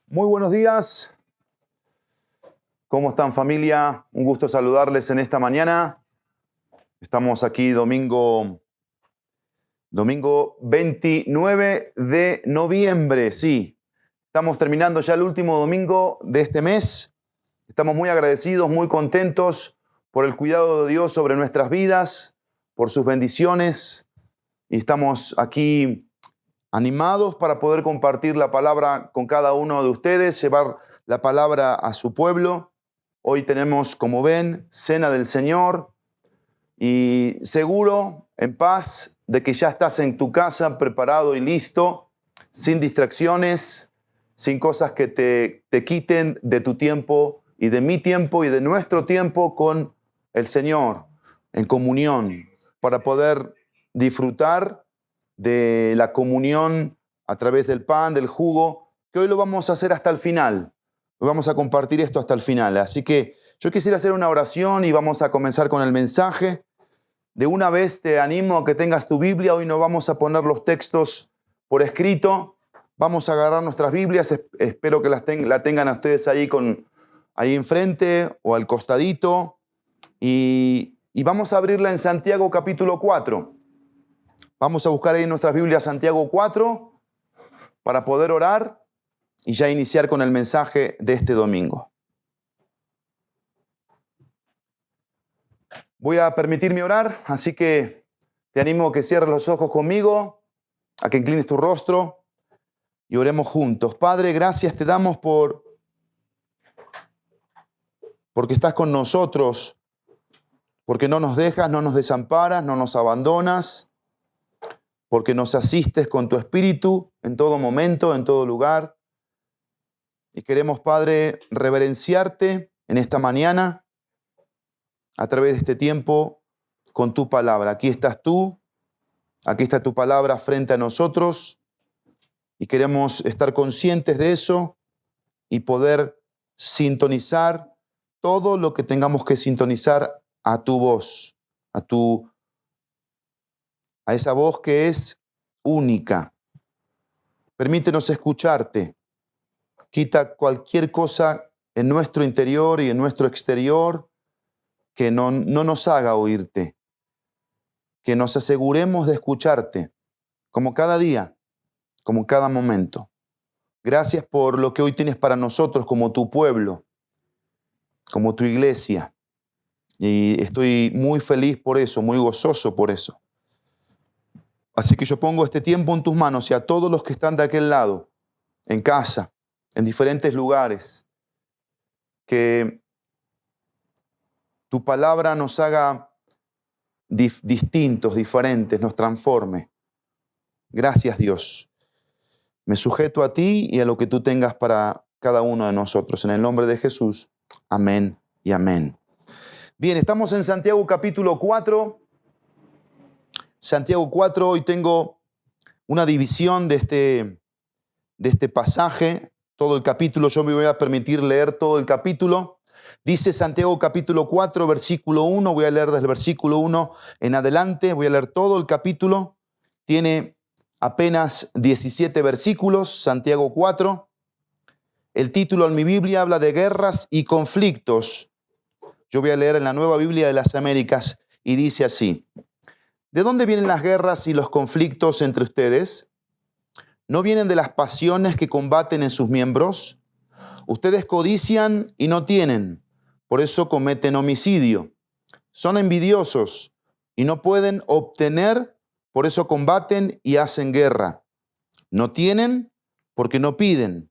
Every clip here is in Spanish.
Muy buenos días. ¿Cómo están, familia? Un gusto saludarles en esta mañana. Estamos aquí domingo 29 de noviembre. Sí, estamos terminando ya el último domingo de este mes. Estamos muy agradecidos, muy contentos por el cuidado de Dios sobre nuestras vidas, por sus bendiciones. Y estamos aquí animados para poder compartir la palabra con cada uno de ustedes, llevar la palabra a su pueblo. Hoy tenemos, como ven, Cena del Señor y seguro, en paz, de que ya estás en tu casa preparado y listo, sin distracciones, sin cosas que te quiten de tu tiempo y de mi tiempo y de nuestro tiempo con el Señor, en comunión, para poder disfrutar de la comunión a través del pan, del jugo, que hoy lo vamos a hacer hasta el final. Hoy vamos a compartir esto hasta el final. Así que yo quisiera hacer una oración y vamos a comenzar con el mensaje. De una vez te animo a que tengas tu Biblia. Hoy no vamos a poner los textos por escrito. Vamos a agarrar nuestras Biblias. Espero que la tengan a ustedes ahí enfrente o al costadito. Y vamos a abrirla en Santiago capítulo 4. Vamos a buscar ahí en nuestras Biblias Santiago 4 para poder orar y ya iniciar con el mensaje de este domingo. Voy a permitirme orar, así que te animo a que cierres los ojos conmigo, a que inclines tu rostro y oremos juntos. Padre, gracias te damos porque estás con nosotros, porque no nos dejas, no nos desamparas, no nos abandonas, porque nos asistes con tu espíritu en todo momento, en todo lugar. Y queremos, Padre, reverenciarte en esta mañana a través de este tiempo con tu palabra. Aquí estás tú, aquí está tu palabra frente a nosotros y queremos estar conscientes de eso y poder sintonizar todo lo que tengamos que sintonizar a tu voz, a esa voz que es única. Permítenos escucharte. Quita cualquier cosa en nuestro interior y en nuestro exterior que no nos haga oírte. Que nos aseguremos de escucharte, como cada día, como cada momento. Gracias por lo que hoy tienes para nosotros como tu pueblo, como tu iglesia. Y estoy muy feliz por eso, muy gozoso por eso. Así que yo pongo este tiempo en tus manos y a todos los que están de aquel lado, en casa, en diferentes lugares, que tu palabra nos haga distintos, diferentes, nos transforme. Gracias, Dios. Me sujeto a ti y a lo que tú tengas para cada uno de nosotros. En el nombre de Jesús, amén y amén. Bien, estamos en Santiago capítulo 4. Santiago 4, hoy tengo una división de este pasaje, todo el capítulo. Yo me voy a permitir leer todo el capítulo. Dice Santiago capítulo 4, versículo 1. Voy a leer desde el versículo 1 en adelante. Voy a leer todo el capítulo. Tiene apenas 17 versículos, Santiago 4. El título en mi Biblia habla de guerras y conflictos. Yo voy a leer en la Nueva Biblia de las Américas y dice así: ¿de dónde vienen las guerras y los conflictos entre ustedes? ¿No vienen de las pasiones que combaten en sus miembros? Ustedes codician y no tienen, por eso cometen homicidio. Son envidiosos y no pueden obtener, por eso combaten y hacen guerra. No tienen porque no piden.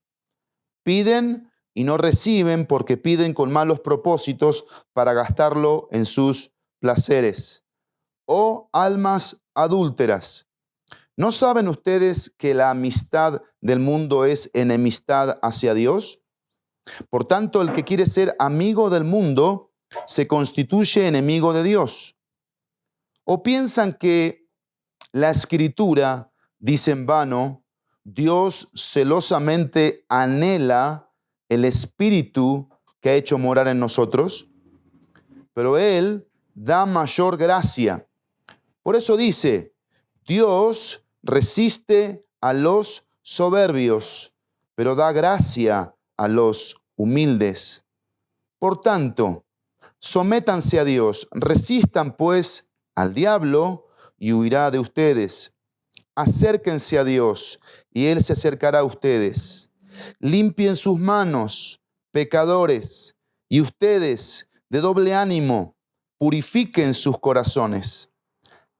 Piden y no reciben porque piden con malos propósitos para gastarlo en sus placeres. Oh almas adúlteras, ¿no saben ustedes que la amistad del mundo es enemistad hacia Dios? Por tanto, el que quiere ser amigo del mundo se constituye enemigo de Dios. ¿O piensan que la Escritura dice en vano: Dios celosamente anhela el Espíritu que ha hecho morar en nosotros? Pero Él da mayor gracia. Por eso dice: Dios resiste a los soberbios, pero da gracia a los humildes. Por tanto, sométanse a Dios, resistan pues al diablo y huirá de ustedes. Acérquense a Dios y Él se acercará a ustedes. Limpien sus manos, pecadores, y ustedes de doble ánimo, purifiquen sus corazones.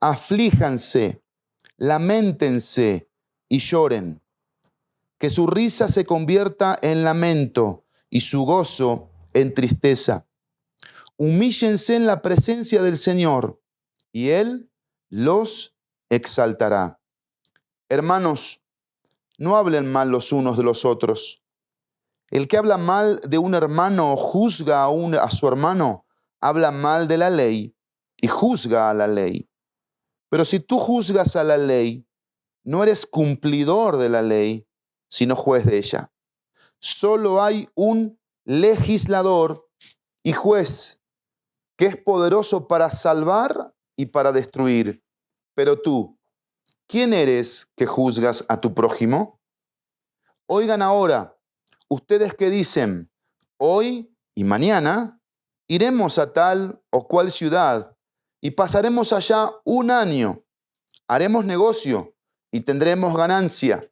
Aflíjanse, lamentense y lloren. Que su risa se convierta en lamento y su gozo en tristeza. Humíllense en la presencia del Señor y Él los exaltará. Hermanos, no hablen mal los unos de los otros. El que habla mal de un hermano o juzga a su hermano, habla mal de la ley y juzga a la ley. Pero si tú juzgas a la ley, no eres cumplidor de la ley, sino juez de ella. Solo hay un legislador y juez que es poderoso para salvar y para destruir. Pero tú, ¿quién eres que juzgas a tu prójimo? Oigan ahora, ustedes que dicen, hoy y mañana iremos a tal o cual ciudad y pasaremos allá un año, haremos negocio y tendremos ganancia.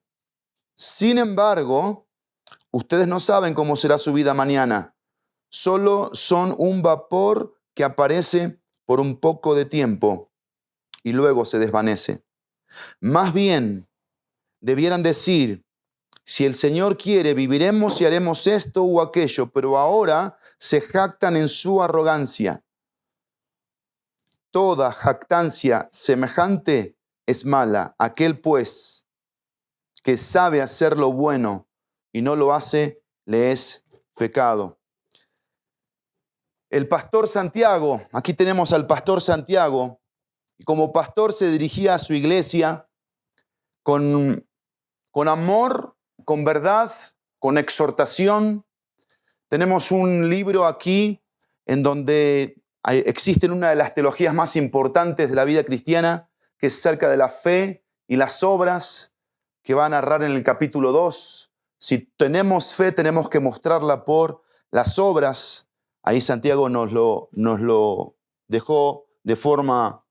Sin embargo, ustedes no saben cómo será su vida mañana. Solo son un vapor que aparece por un poco de tiempo y luego se desvanece. Más bien, debieran decir, si el Señor quiere, viviremos y haremos esto o aquello, pero ahora se jactan en su arrogancia. Toda jactancia semejante es mala. Aquel, pues, que sabe hacer lo bueno y no lo hace, le es pecado. El pastor Santiago, aquí tenemos al pastor Santiago, y como pastor se dirigía a su iglesia con amor, con verdad, con exhortación. Tenemos un libro aquí en donde existe una de las teologías más importantes de la vida cristiana, que es acerca de la fe y las obras, que va a narrar en el capítulo 2. Si tenemos fe, tenemos que mostrarla por las obras. Ahí Santiago nos lo dejó de forma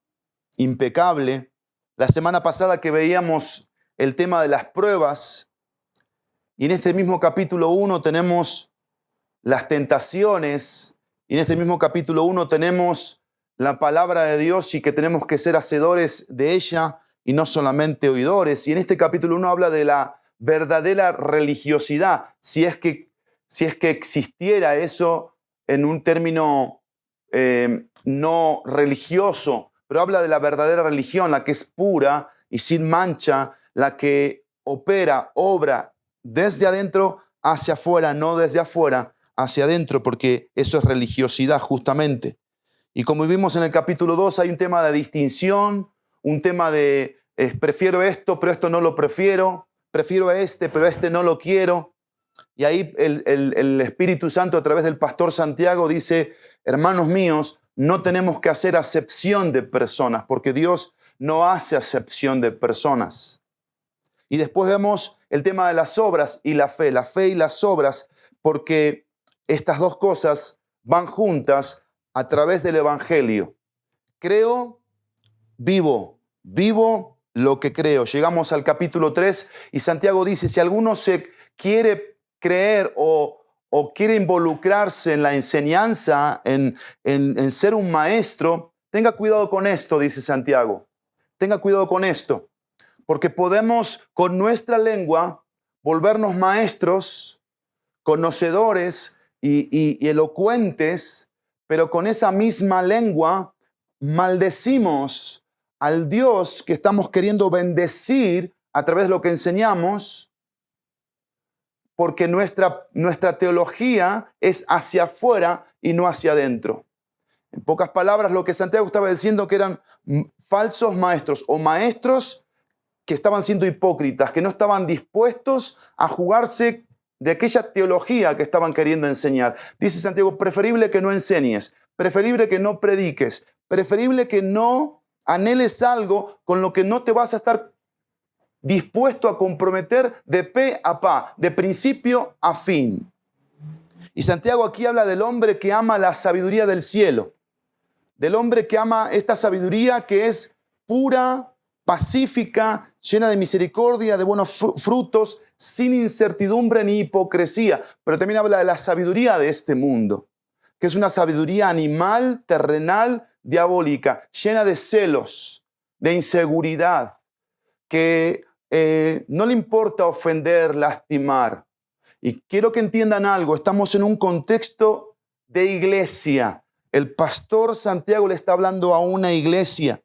impecable. La semana pasada que veíamos el tema de las pruebas, y en este mismo capítulo 1 tenemos las tentaciones, y en este mismo capítulo 1 tenemos la palabra de Dios y que tenemos que ser hacedores de ella y no solamente oidores. Y en este capítulo 1 habla de la verdadera religiosidad, si es que existiera eso en un término no religioso, pero habla de la verdadera religión, la que es pura y sin mancha, la que obra desde adentro hacia afuera, no desde afuera hacia adentro, porque eso es religiosidad justamente. Y como vimos en el capítulo 2, hay un tema de distinción, un tema de prefiero esto, pero esto no lo prefiero a este, pero este no lo quiero. Y ahí el Espíritu Santo a través del pastor Santiago dice, hermanos míos, no tenemos que hacer acepción de personas, porque Dios no hace acepción de personas. Y después vemos el tema de las obras y la fe y las obras, porque estas dos cosas van juntas a través del Evangelio. Creo, vivo lo que creo. Llegamos al capítulo 3 y Santiago dice, si alguno se quiere creer o quiere involucrarse en la enseñanza, en ser un maestro, tenga cuidado con esto, dice Santiago. Tenga cuidado con esto, porque podemos con nuestra lengua volvernos maestros, conocedores y elocuentes, pero con esa misma lengua maldecimos al Dios que estamos queriendo bendecir a través de lo que enseñamos, porque nuestra teología es hacia afuera y no hacia adentro. En pocas palabras, lo que Santiago estaba diciendo que eran falsos maestros o maestros que estaban siendo hipócritas, que no estaban dispuestos a jugarse de aquella teología que estaban queriendo enseñar. Dice Santiago, preferible que no enseñes, preferible que no prediques, preferible que no anheles algo con lo que no te vas a estar dispuesto a comprometer de pe a pa, de principio a fin. Y Santiago aquí habla del hombre que ama la sabiduría del cielo, del hombre que ama esta sabiduría que es pura, pacífica, llena de misericordia, de buenos frutos, sin incertidumbre ni hipocresía. Pero también habla de la sabiduría de este mundo, que es una sabiduría animal, terrenal, diabólica, llena de celos, de inseguridad, que no le importa ofender, lastimar. Y quiero que entiendan algo, estamos en un contexto de iglesia. El pastor Santiago le está hablando a una iglesia.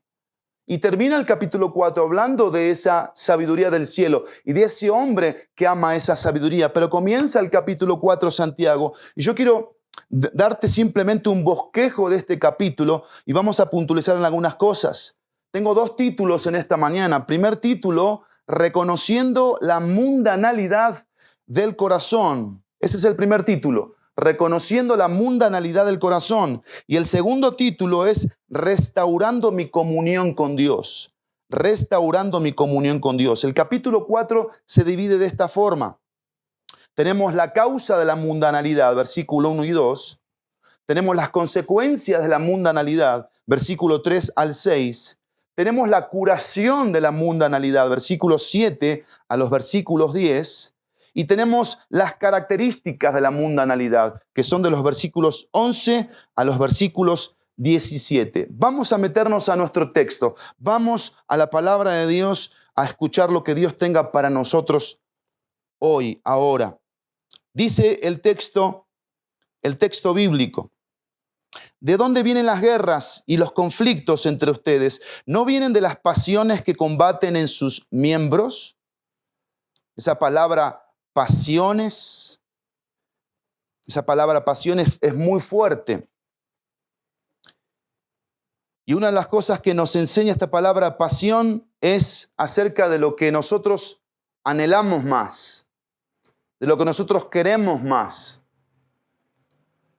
Y termina el capítulo 4 hablando de esa sabiduría del cielo y de ese hombre que ama esa sabiduría. Pero comienza el capítulo 4 Santiago y yo quiero darte simplemente un bosquejo de este capítulo y vamos a puntualizar en algunas cosas. Tengo 2 títulos en esta mañana. Primer título, reconociendo la mundanalidad del corazón. Ese es el primer título, reconociendo la mundanalidad del corazón. Y el segundo título es restaurando mi comunión con Dios. Restaurando mi comunión con Dios. El capítulo 4 se divide de esta forma. Tenemos la causa de la mundanalidad, versículo 1 y 2. Tenemos las consecuencias de la mundanalidad, versículo 3 al 6. Tenemos la curación de la mundanalidad, versículos 7 a los versículos 10. Y tenemos las características de la mundanalidad, que son de los versículos 11 a los versículos 17. Vamos a meternos a nuestro texto. Vamos a la palabra de Dios, a escuchar lo que Dios tenga para nosotros hoy, ahora. Dice el texto bíblico. ¿De dónde vienen las guerras y los conflictos entre ustedes? ¿No vienen de las pasiones que combaten en sus miembros? Esa palabra pasiones, es muy fuerte. Y una de las cosas que nos enseña esta palabra pasión es acerca de lo que nosotros anhelamos más, de lo que nosotros queremos más.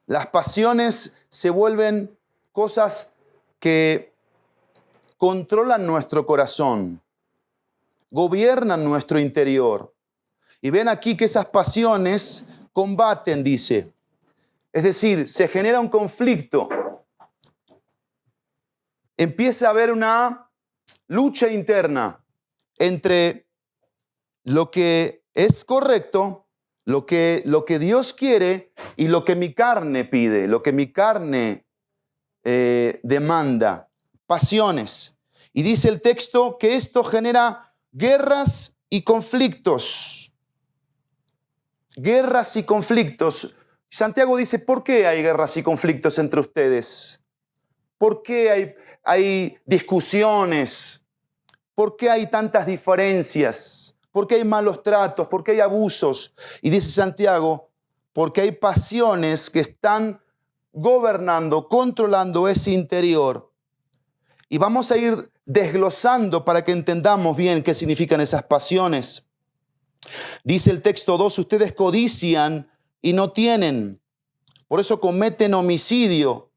Las pasiones se vuelven cosas que controlan nuestro corazón, gobiernan nuestro interior. Y ven aquí que esas pasiones combaten, dice. Es decir, se genera un conflicto. Empieza a haber una lucha interna entre lo que es correcto, lo que Dios quiere y lo que mi carne pide, lo que mi carne demanda. Pasiones. Y dice el texto que esto genera guerras y conflictos. Guerras y conflictos. Santiago dice, ¿por qué hay guerras y conflictos entre ustedes? ¿Por qué hay discusiones? ¿Por qué hay tantas diferencias? ¿Por qué hay malos tratos? ¿Por qué hay abusos? Y dice Santiago, porque hay pasiones que están gobernando, controlando ese interior. Y vamos a ir desglosando para que entendamos bien qué significan esas pasiones. Dice el texto 2, ustedes codician y no tienen, por eso cometen homicidio.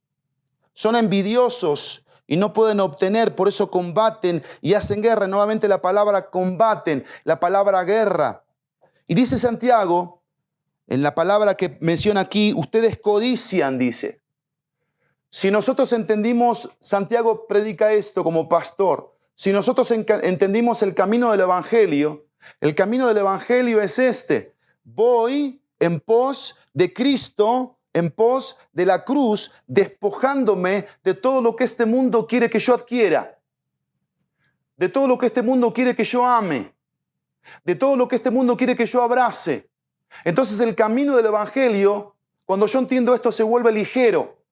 Son envidiosos y no pueden obtener, por eso combaten y hacen guerra. Nuevamente la palabra combaten, la palabra guerra. Y dice Santiago, en la palabra que menciona aquí, ustedes codician, dice. Si nosotros entendimos, Santiago predica esto como pastor, si nosotros entendimos el camino del Evangelio, el camino del Evangelio es este. Voy en pos de Cristo, en pos de la cruz, despojándome de todo lo que este mundo quiere que yo adquiera, de todo lo que este mundo quiere que yo ame, de todo lo que este mundo quiere que yo abrace. Entonces el camino del Evangelio, cuando yo entiendo esto, se vuelve ligero.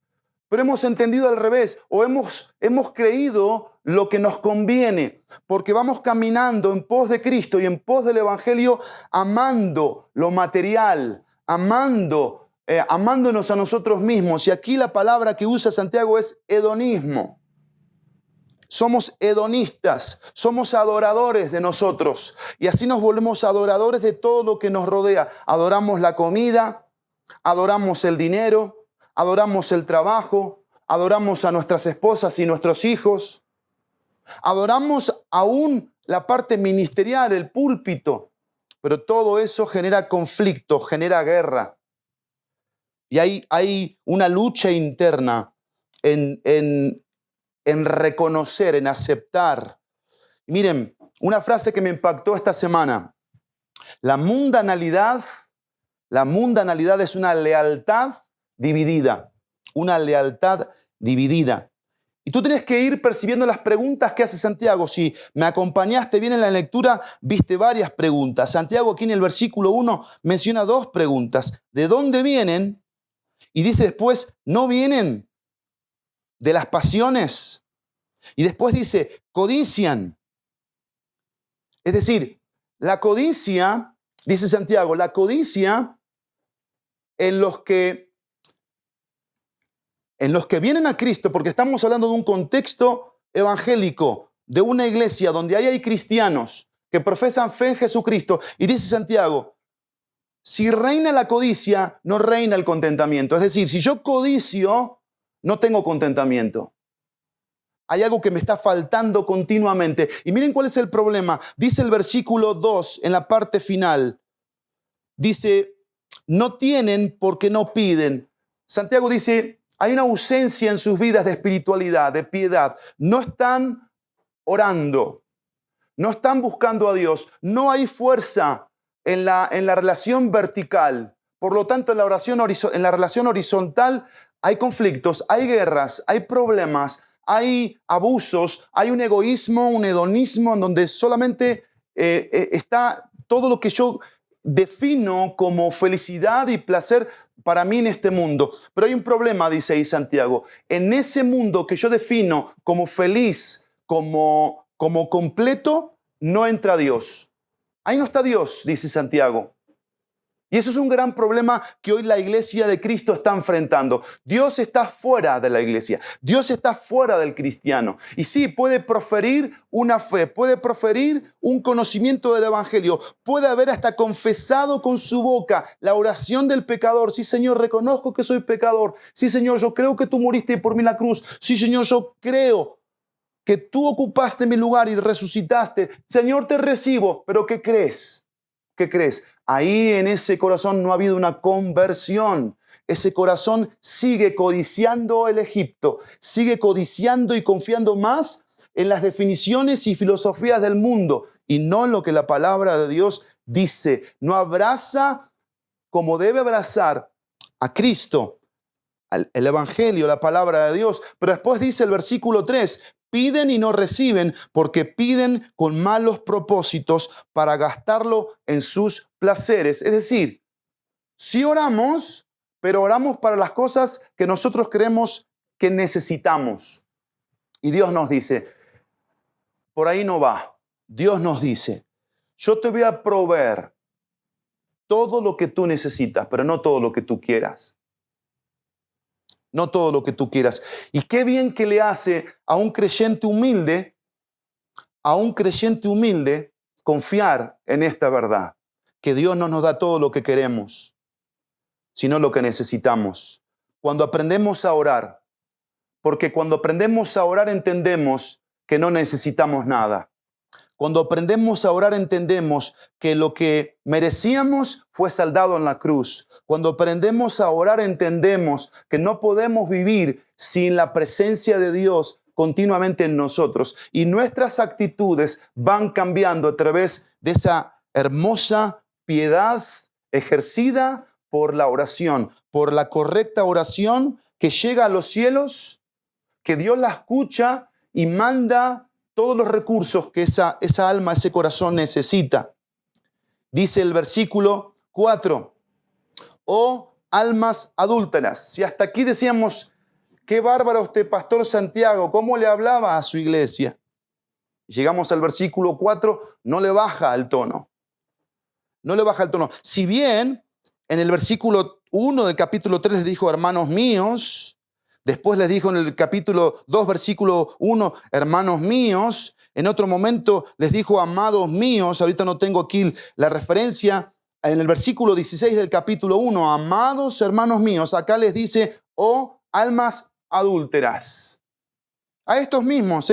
Pero hemos entendido al revés o hemos creído lo que nos conviene, porque vamos caminando en pos de Cristo y en pos del Evangelio, amando lo material, amándonos a nosotros mismos. Y aquí la palabra que usa Santiago es hedonismo. Somos hedonistas, somos adoradores de nosotros y así nos volvemos adoradores de todo lo que nos rodea. Adoramos la comida, adoramos el dinero, adoramos el trabajo, adoramos a nuestras esposas y nuestros hijos, adoramos aún la parte ministerial, el púlpito, pero todo eso genera conflicto, genera guerra. Y hay una lucha interna en reconocer, en aceptar. Miren, una frase que me impactó esta semana. La mundanalidad es una lealtad dividida. Una lealtad dividida. Y tú tienes que ir percibiendo las preguntas que hace Santiago. Si me acompañaste bien en la lectura, viste varias preguntas. Santiago aquí en el versículo 1 menciona 2 preguntas. ¿De dónde vienen? Y dice después, ¿no vienen de las pasiones? Y después dice, codician. Es decir, la codicia, dice Santiago, la codicia en los que vienen a Cristo, porque estamos hablando de un contexto evangélico, de una iglesia donde hay cristianos que profesan fe en Jesucristo. Y dice Santiago, si reina la codicia, no reina el contentamiento. Es decir, si yo codicio, no tengo contentamiento. Hay algo que me está faltando continuamente. Y miren cuál es el problema. Dice el versículo 2 en la parte final. Dice, no tienen porque no piden. Santiago dice, hay una ausencia en sus vidas de espiritualidad, de piedad. No están orando. No están buscando a Dios. No hay fuerza en la relación vertical. Por lo tanto, en la relación horizontal hay conflictos, hay guerras, hay problemas, hay abusos, hay un egoísmo, un hedonismo en donde solamente está todo lo que yo defino como felicidad y placer para mí en este mundo. Pero hay un problema, dice ahí Santiago. En ese mundo que yo defino como feliz, como completo, no entra Dios. Ahí no está Dios, dice Santiago. Y eso es un gran problema que hoy la iglesia de Cristo está enfrentando. Dios está fuera de la iglesia. Dios está fuera del cristiano. Y sí, puede proferir una fe, puede proferir un conocimiento del evangelio, puede haber hasta confesado con su boca la oración del pecador. Sí, Señor, reconozco que soy pecador. Sí, Señor, yo creo que tú moriste por mí en la cruz. Sí, Señor, yo creo que tú ocupaste mi lugar y resucitaste. Señor, te recibo. ¿Pero qué crees? ¿Qué crees? Ahí en ese corazón no ha habido una conversión. Ese corazón sigue codiciando el Egipto, sigue codiciando y confiando más en las definiciones y filosofías del mundo y no en lo que la palabra de Dios dice. No abraza como debe abrazar a Cristo, el Evangelio, la palabra de Dios. Pero después dice el versículo 3, piden y no reciben porque piden con malos propósitos para gastarlo en sus placeres. Es decir, sí oramos, pero oramos para las cosas que nosotros creemos que necesitamos. Y Dios nos dice, por ahí no va. Dios nos dice, yo te voy a proveer todo lo que tú necesitas, pero no todo lo que tú quieras. No todo lo que tú quieras. Y qué bien que le hace a un creyente humilde confiar en esta verdad, que Dios no nos da todo lo que queremos, sino lo que necesitamos. Cuando aprendemos a orar, porque cuando aprendemos a orar entendemos que no necesitamos nada. Cuando aprendemos a orar entendemos que lo que merecíamos fue saldado en la cruz. Cuando aprendemos a orar entendemos que no podemos vivir sin la presencia de Dios continuamente en nosotros. Y nuestras actitudes van cambiando a través de esa hermosa piedad ejercida por la oración, por la correcta oración que llega a los cielos, que Dios la escucha y manda todos los recursos que esa alma, ese corazón necesita. Dice el versículo 4, oh almas adúlteras. Si hasta aquí decíamos, qué bárbaro este pastor Santiago, cómo le hablaba a su iglesia. Llegamos al versículo 4, no le baja el tono. No le baja el tono. Si bien en el versículo 1 del capítulo 3 les dijo, hermanos míos, después les dijo en el capítulo 2, versículo 1, hermanos míos. En otro momento les dijo, amados míos. Ahorita no tengo aquí la referencia. En el versículo 16 del capítulo 1, amados hermanos míos. Acá les dice, oh almas adúlteras. A estos mismos,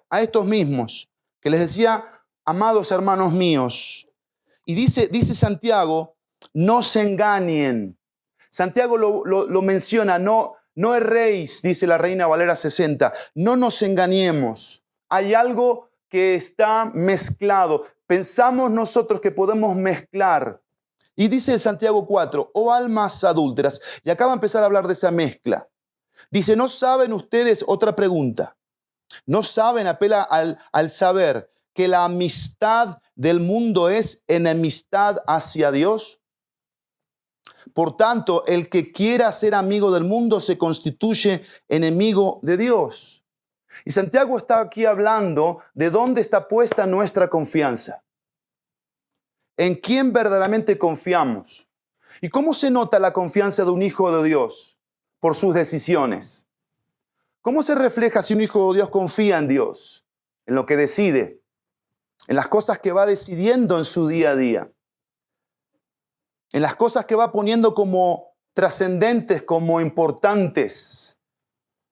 a estos mismos, que les decía, amados hermanos míos, y dice Santiago, no se engañen. Santiago lo menciona, no erréis, dice la Reina Valera 60, no nos engañemos. Hay algo que está mezclado. Pensamos nosotros que podemos mezclar. Y dice Santiago 4, oh almas adúlteras. Y acá va a empezar a hablar de esa mezcla. Dice, ¿no saben ustedes? Otra pregunta. ¿No saben? Apela al saber que la amistad del mundo es enemistad hacia Dios. Por tanto, el que quiera ser amigo del mundo se constituye enemigo de Dios. Y Santiago está aquí hablando de dónde está puesta nuestra confianza. ¿En quién verdaderamente confiamos? ¿Y cómo se nota la confianza de un hijo de Dios? Por sus decisiones. ¿Cómo se refleja si un hijo de Dios confía en Dios? En lo que decide, en las cosas que va decidiendo en su día a día, en las cosas que va poniendo como trascendentes, como importantes,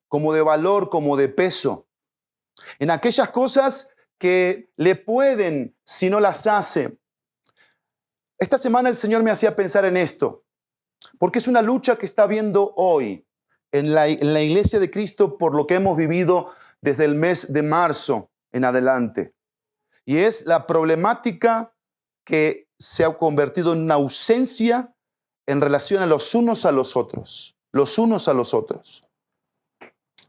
como de valor, como de peso, en aquellas cosas que le pueden si no las hace. Esta semana el Señor me hacía pensar en esto, porque es una lucha que está habiendo hoy en la Iglesia de Cristo por lo que hemos vivido desde el mes de marzo en adelante. Y es la problemática que se ha convertido en una ausencia en relación a los unos a los otros. Los unos a los otros.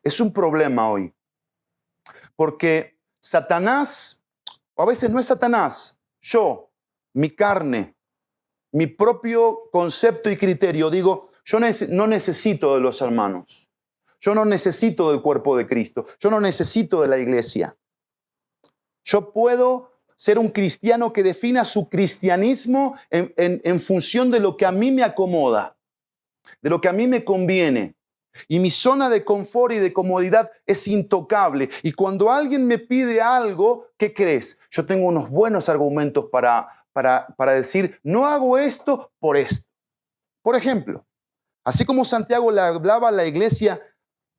Es un problema hoy. Porque Satanás, o a veces no es Satanás, yo, mi carne, mi propio concepto y criterio, digo, yo no necesito de los hermanos. Yo no necesito del cuerpo de Cristo. Yo no necesito de la iglesia. Yo puedo ser un cristiano que defina su cristianismo en función de lo que a mí me acomoda, de lo que a mí me conviene. Y mi zona de confort y de comodidad es intocable. Y cuando alguien me pide algo, ¿qué crees? Yo tengo unos buenos argumentos para decir, no hago esto por esto. Por ejemplo, así como Santiago le hablaba a la iglesia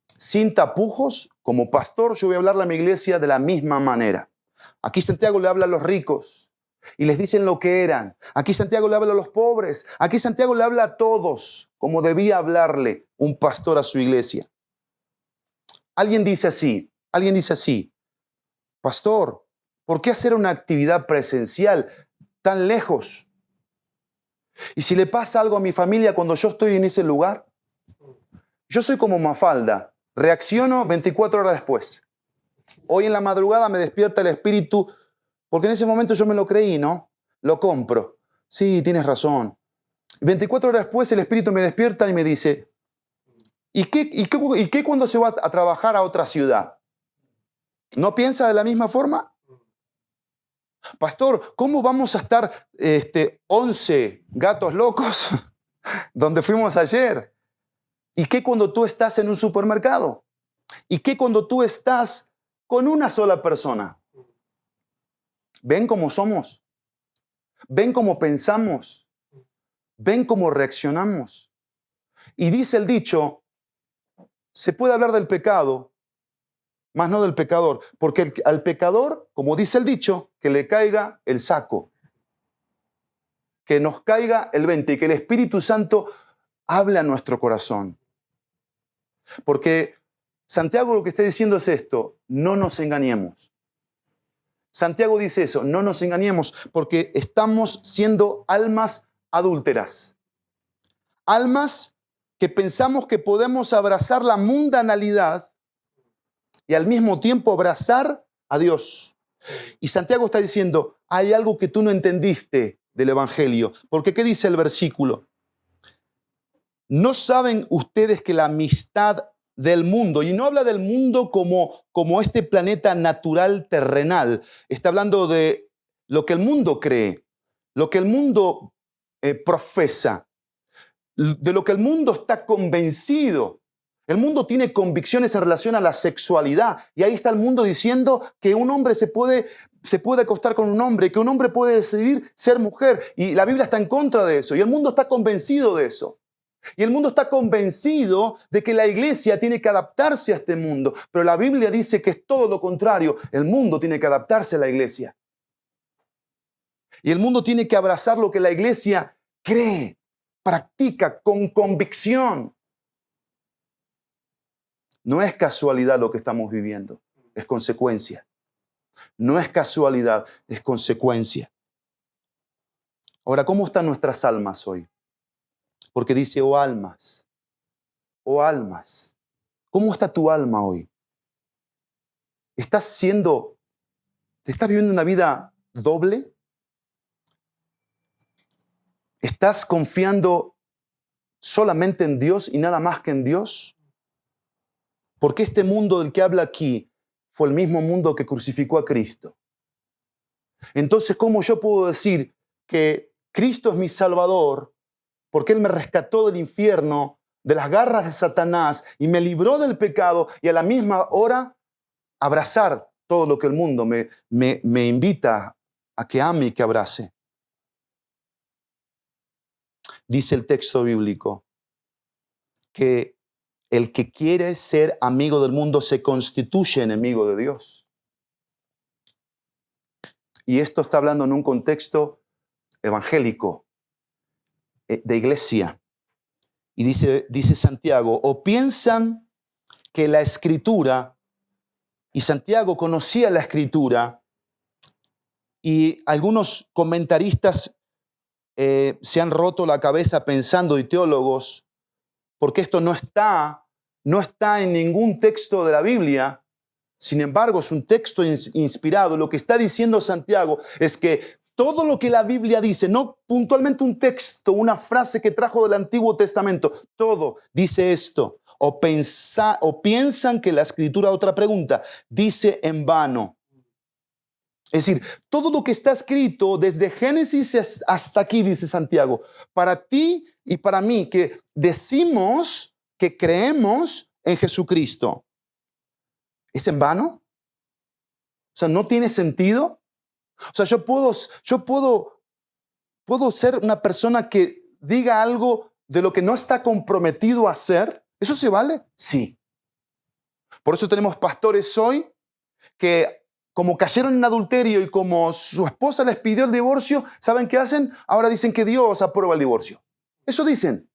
sin tapujos, como pastor, yo voy a hablarle a mi iglesia de la misma manera. Aquí Santiago le habla a los ricos y les dicen lo que eran. Aquí Santiago le habla a los pobres. Aquí Santiago le habla a todos, como debía hablarle un pastor a su iglesia. Alguien dice así, pastor, ¿por qué hacer una actividad presencial tan lejos? Y si le pasa algo a mi familia cuando yo estoy en ese lugar, yo soy como Mafalda, reacciono 24 horas después. Hoy en la madrugada me despierta el espíritu, porque en ese momento yo me lo creí, ¿no? Lo compro. Sí, tienes razón. 24 horas después el espíritu me despierta y me dice, ¿y qué cuando se va a trabajar a otra ciudad? ¿No piensa de la misma forma? Pastor, ¿cómo vamos a estar 11 gatos locos donde fuimos ayer? ¿Y qué cuando tú estás en un supermercado? ¿Y qué cuando tú estás con una sola persona? ¿Ven cómo somos? ¿Ven cómo pensamos? ¿Ven cómo reaccionamos? Y dice el dicho, se puede hablar del pecado, mas no del pecador, porque al pecador, como dice el dicho, que le caiga el saco, que nos caiga el 20 y que el Espíritu Santo hable a nuestro corazón. Porque Santiago lo que está diciendo es esto, no nos engañemos. Santiago dice eso, no nos engañemos, porque estamos siendo almas adúlteras. Almas que pensamos que podemos abrazar la mundanalidad y al mismo tiempo abrazar a Dios. Y Santiago está diciendo, hay algo que tú no entendiste del Evangelio. Porque ¿qué dice el versículo? ¿No saben ustedes que la amistad del mundo, y no habla del mundo como este planeta natural terrenal, está hablando de lo que el mundo cree, lo que el mundo profesa, de lo que el mundo está convencido? El mundo tiene convicciones en relación a la sexualidad y ahí está el mundo diciendo que un hombre se puede acostar con un hombre, que un hombre puede decidir ser mujer, y la Biblia está en contra de eso y el mundo está convencido de eso. Y el mundo está convencido de que la iglesia tiene que adaptarse a este mundo, pero la Biblia dice que es todo lo contrario. El mundo tiene que adaptarse a la iglesia. Y el mundo tiene que abrazar lo que la iglesia cree, practica con convicción. No es casualidad lo que estamos viviendo, es consecuencia. No es casualidad, es consecuencia. Ahora, ¿cómo están nuestras almas hoy? Porque dice, oh almas, ¿cómo está tu alma hoy? ¿Te estás viviendo una vida doble? ¿Estás confiando solamente en Dios y nada más que en Dios? Porque este mundo del que habla aquí fue el mismo mundo que crucificó a Cristo. Entonces, ¿cómo yo puedo decir que Cristo es mi Salvador porque Él me rescató del infierno, de las garras de Satanás y me libró del pecado y a la misma hora abrazar todo lo que el mundo me invita a que ame y que abrace? Dice el texto bíblico que el que quiere ser amigo del mundo se constituye enemigo de Dios. Y esto está hablando en un contexto evangélico, de iglesia. Y dice Santiago, o piensan que la Escritura, y Santiago conocía la Escritura, y algunos comentaristas se han roto la cabeza pensando, y teólogos, porque esto no está en ningún texto de la Biblia. Sin embargo, es un texto inspirado. Lo que está diciendo Santiago es que todo lo que la Biblia dice, no puntualmente un texto, una frase que trajo del Antiguo Testamento, todo dice esto. O piensan que la Escritura, otra pregunta, dice en vano. Es decir, todo lo que está escrito desde Génesis hasta aquí, dice Santiago, para ti y para mí, que decimos que creemos en Jesucristo, ¿es en vano? O sea, ¿no tiene sentido? O sea, yo puedo ser una persona que diga algo de lo que no está comprometido a hacer. ¿Eso se vale? Sí. Por eso tenemos pastores hoy que, como cayeron en adulterio y como su esposa les pidió el divorcio, ¿saben qué hacen? Ahora dicen que Dios aprueba el divorcio. Eso dicen.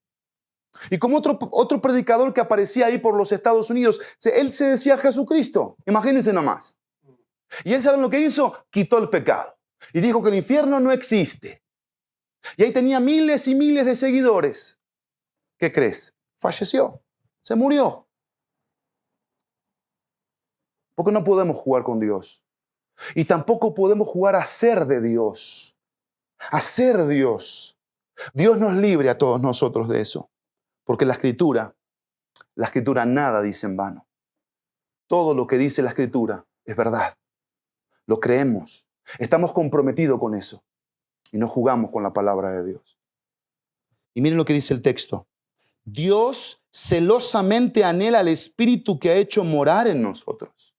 Y como otro predicador que aparecía ahí por los Estados Unidos, él se decía Jesucristo. Imagínense nomás. Y él, ¿saben lo que hizo? Quitó el pecado. Y dijo que el infierno no existe. Y ahí tenía miles y miles de seguidores. ¿Qué crees? Falleció. Se murió. Porque no podemos jugar con Dios. Y tampoco podemos jugar a ser de Dios. A ser Dios. Dios nos libre a todos nosotros de eso. Porque la Escritura nada dice en vano. Todo lo que dice la Escritura es verdad. Lo creemos. Estamos comprometidos con eso. Y no jugamos con la palabra de Dios. Y miren lo que dice el texto. Dios celosamente anhela al Espíritu que ha hecho morar en nosotros.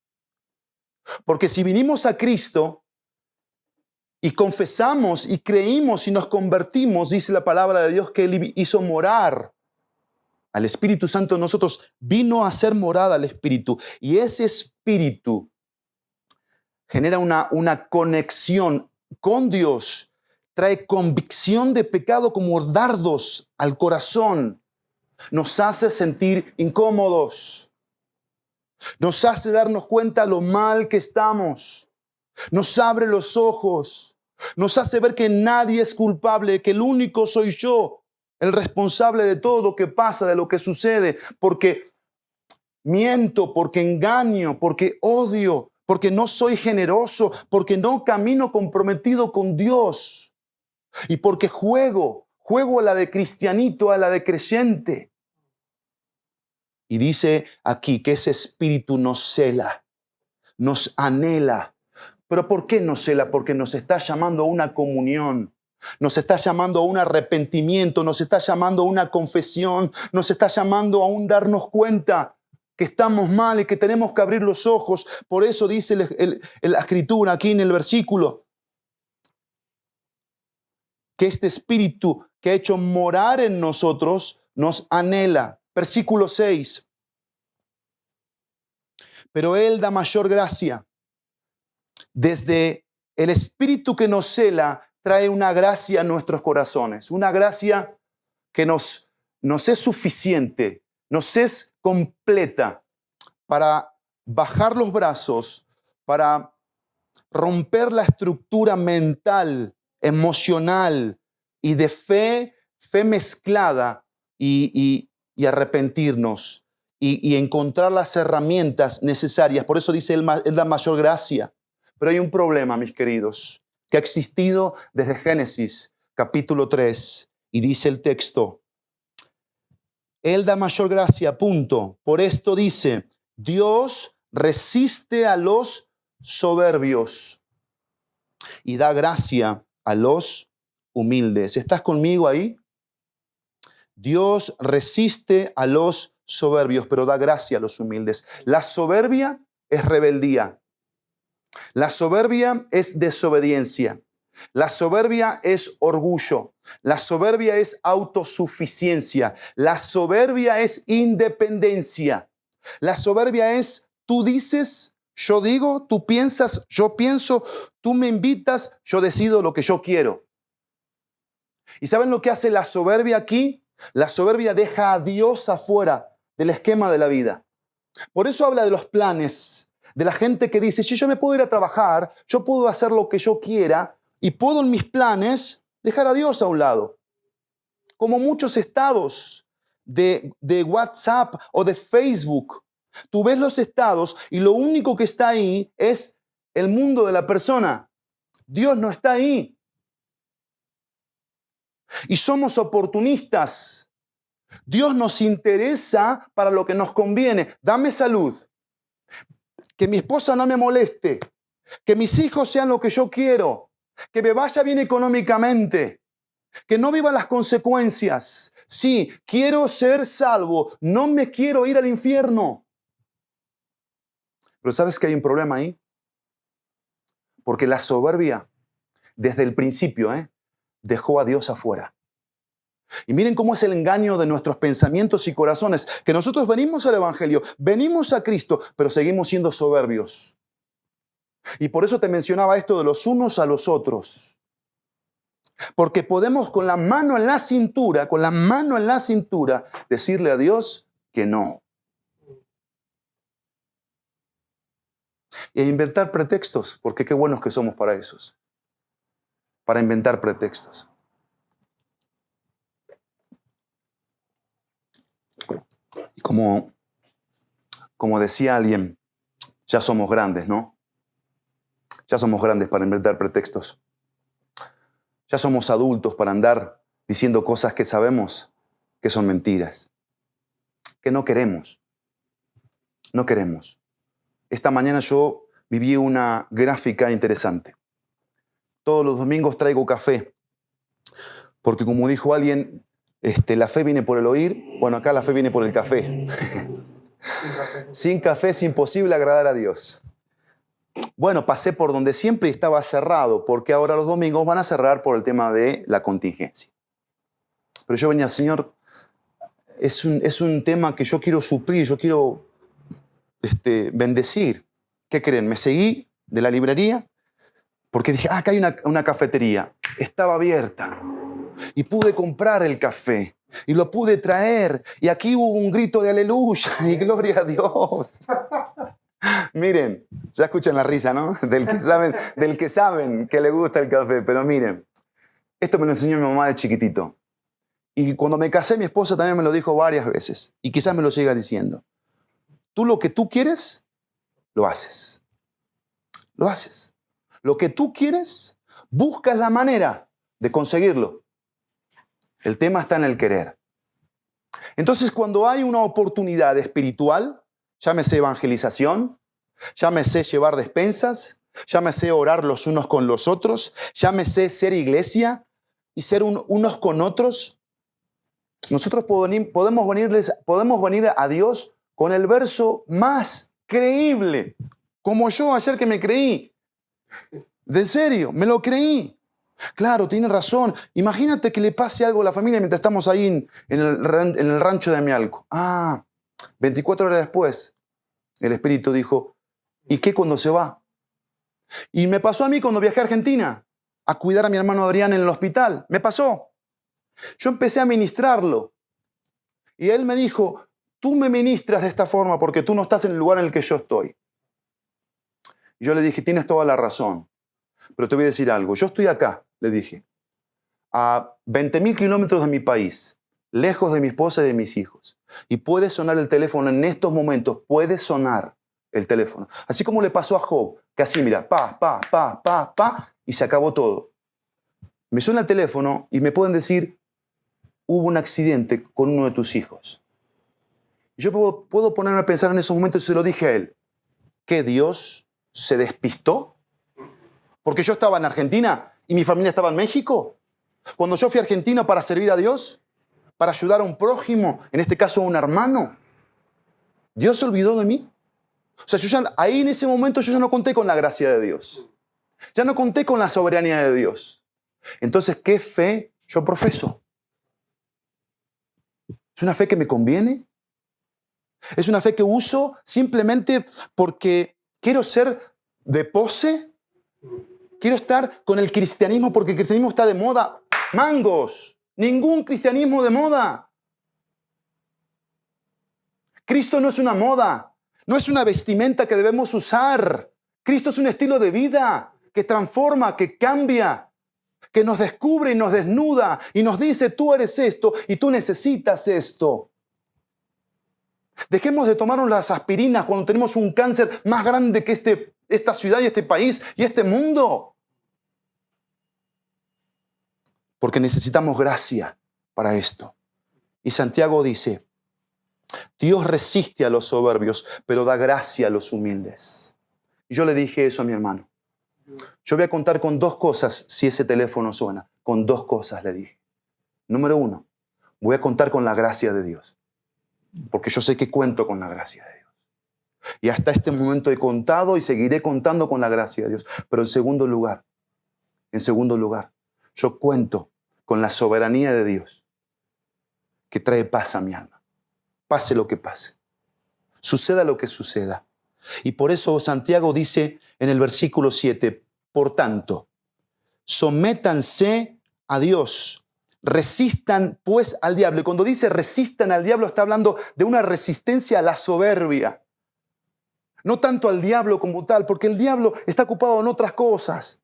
Porque si vinimos a Cristo y confesamos y creímos y nos convertimos, dice la palabra de Dios que Él hizo morar al Espíritu Santo en nosotros, vino a hacer morada al Espíritu. Y ese Espíritu genera una conexión con Dios, trae convicción de pecado como dardos al corazón, nos hace sentir incómodos, nos hace darnos cuenta lo mal que estamos, nos abre los ojos, nos hace ver que nadie es culpable, que el único soy yo, el responsable de todo lo que pasa, de lo que sucede, porque miento, porque engaño, porque odio, porque no soy generoso, porque no camino comprometido con Dios y porque juego a la de cristianito, a la de creyente. Y dice aquí que ese espíritu nos cela, nos anhela. ¿Pero por qué nos cela? Porque nos está llamando a una comunión, nos está llamando a un arrepentimiento, nos está llamando a una confesión, nos está llamando a un darnos cuenta que estamos mal y que tenemos que abrir los ojos. Por eso dice la Escritura aquí en el versículo, que este espíritu que ha hecho morar en nosotros nos anhela. Versículo 6. Pero Él da mayor gracia. Desde el espíritu que nos cela, trae una gracia a nuestros corazones, una gracia que nos es suficiente, nos es completa para bajar los brazos, para romper la estructura mental, emocional y de fe mezclada y arrepentirnos y encontrar las herramientas necesarias. Por eso dice, Él da mayor gracia. Pero hay un problema, mis queridos, que ha existido desde Génesis capítulo 3 y dice el texto, Él da mayor gracia, punto. Por esto dice, Dios resiste a los soberbios y da gracia a los humildes. ¿Estás conmigo ahí? Dios resiste a los soberbios, pero da gracia a los humildes. La soberbia es rebeldía. La soberbia es desobediencia. La soberbia es orgullo. La soberbia es autosuficiencia. La soberbia es independencia. La soberbia es tú dices, yo digo, tú piensas, yo pienso, tú me invitas, yo decido lo que yo quiero. ¿Y saben lo que hace la soberbia aquí? La soberbia deja a Dios afuera del esquema de la vida. Por eso habla de los planes, de la gente que dice, si yo me puedo ir a trabajar, yo puedo hacer lo que yo quiera y puedo en mis planes dejar a Dios a un lado. Como muchos estados de WhatsApp o de Facebook. Tú ves los estados y lo único que está ahí es el mundo de la persona. Dios no está ahí. Y somos oportunistas. Dios nos interesa para lo que nos conviene. Dame salud. Que mi esposa no me moleste. Que mis hijos sean lo que yo quiero. Que me vaya bien económicamente. Que no viva las consecuencias. Sí, quiero ser salvo. No me quiero ir al infierno. Pero ¿sabes que hay un problema ahí? Porque la soberbia, desde el principio, dejó a Dios afuera. Y miren cómo es el engaño de nuestros pensamientos y corazones, que nosotros venimos al Evangelio, venimos a Cristo, pero seguimos siendo soberbios. Y por eso te mencionaba esto de los unos a los otros. Porque podemos con la mano en la cintura, decirle a Dios que no. Y inventar pretextos, porque qué buenos que somos para esos. Para inventar pretextos. Y como decía alguien, ya somos grandes, ¿no? Ya somos grandes para inventar pretextos. Ya somos adultos para andar diciendo cosas que sabemos que son mentiras. Que no queremos. No queremos. Esta mañana yo viví una gráfica interesante. Todos los domingos traigo café. Porque como dijo alguien, la fe viene por el oír. Bueno, acá la fe viene por el café. Sin café es imposible agradar a Dios. Bueno, pasé por donde siempre estaba cerrado, porque ahora los domingos van a cerrar por el tema de la contingencia. Pero yo venía, Señor, es un tema que yo quiero suplir, yo quiero bendecir. ¿Qué creen? Me seguí de la librería porque dije, acá hay una cafetería. Estaba abierta y pude comprar el café y lo pude traer y aquí hubo un grito de aleluya y gloria a Dios. Miren, ya escuchan la risa, ¿no? Del que saben que le gusta el café. Pero miren, esto me lo enseñó mi mamá de chiquitito. Y cuando me casé, mi esposa también me lo dijo varias veces. Y quizás me lo siga diciendo. Tú lo que tú quieres, lo haces. Lo haces. Lo que tú quieres, buscas la manera de conseguirlo. El tema está en el querer. Entonces, cuando hay una oportunidad espiritual, llámese evangelización, llámese llevar despensas, llámese orar los unos con los otros, llámese ser iglesia y ser unos con otros, nosotros podemos venir a Dios con el verso más creíble, como yo ayer que me creí. De serio, me lo creí. Claro, tiene razón. Imagínate que le pase algo a la familia mientras estamos ahí en el rancho de Amialco. 24 horas después, el Espíritu dijo, ¿y qué cuando se va? Y me pasó a mí cuando viajé a Argentina. a cuidar a mi hermano Adrián en el hospital. Me pasó. Yo empecé a ministrarlo. Y él me dijo, tú me ministras de esta forma porque tú no estás en el lugar en el que yo estoy. Y yo le dije, tienes toda la razón. Pero te voy a decir algo. Yo estoy acá, le dije, a 20.000 kilómetros de mi país, lejos de mi esposa y de mis hijos. Y puede sonar el teléfono en estos momentos, puede sonar el teléfono. Así como le pasó a Job, que así, mira, pa, pa, pa, pa, pa, y se acabó todo. Me suena el teléfono y me pueden decir, hubo un accidente con uno de tus hijos. Yo puedo ponerme a pensar en esos momentos y se lo dije a él. ¿Que Dios se despistó? Porque yo estaba en Argentina y mi familia estaba en México. Cuando yo fui a Argentina para servir a Dios, para ayudar a un prójimo, en este caso a un hermano, ¿Dios se olvidó de mí? O sea, ahí en ese momento yo ya no conté con la gracia de Dios. Ya no conté con la soberanía de Dios. Entonces, ¿qué fe yo profeso? ¿Es una fe que me conviene? ¿Es una fe que uso simplemente porque quiero ser de pose? ¿Quiero estar con el cristianismo porque el cristianismo está de moda? ¡Mangos! Ningún cristianismo de moda. Cristo no es una moda. No es una vestimenta que debemos usar. Cristo es un estilo de vida que transforma, que cambia, que nos descubre y nos desnuda y nos dice, tú eres esto y tú necesitas esto. Dejemos de tomarnos las aspirinas cuando tenemos un cáncer más grande que esta ciudad y este país y este mundo. Porque necesitamos gracia para esto. Y Santiago dice, Dios resiste a los soberbios, pero da gracia a los humildes. Y yo le dije eso a mi hermano. Yo voy a contar con 2 cosas si ese teléfono suena. Con 2 cosas le dije. Número 1, voy a contar con la gracia de Dios. Porque yo sé que cuento con la gracia de Dios. Y hasta este momento he contado y seguiré contando con la gracia de Dios. Pero en segundo lugar, yo cuento con la soberanía de Dios que trae paz a mi alma. Pase lo que pase. Suceda lo que suceda. Y por eso Santiago dice en el versículo 7, por tanto, sométanse a Dios, resistan pues al diablo. Y cuando dice resistan al diablo, está hablando de una resistencia a la soberbia. No tanto al diablo como tal, porque el diablo está ocupado en otras cosas.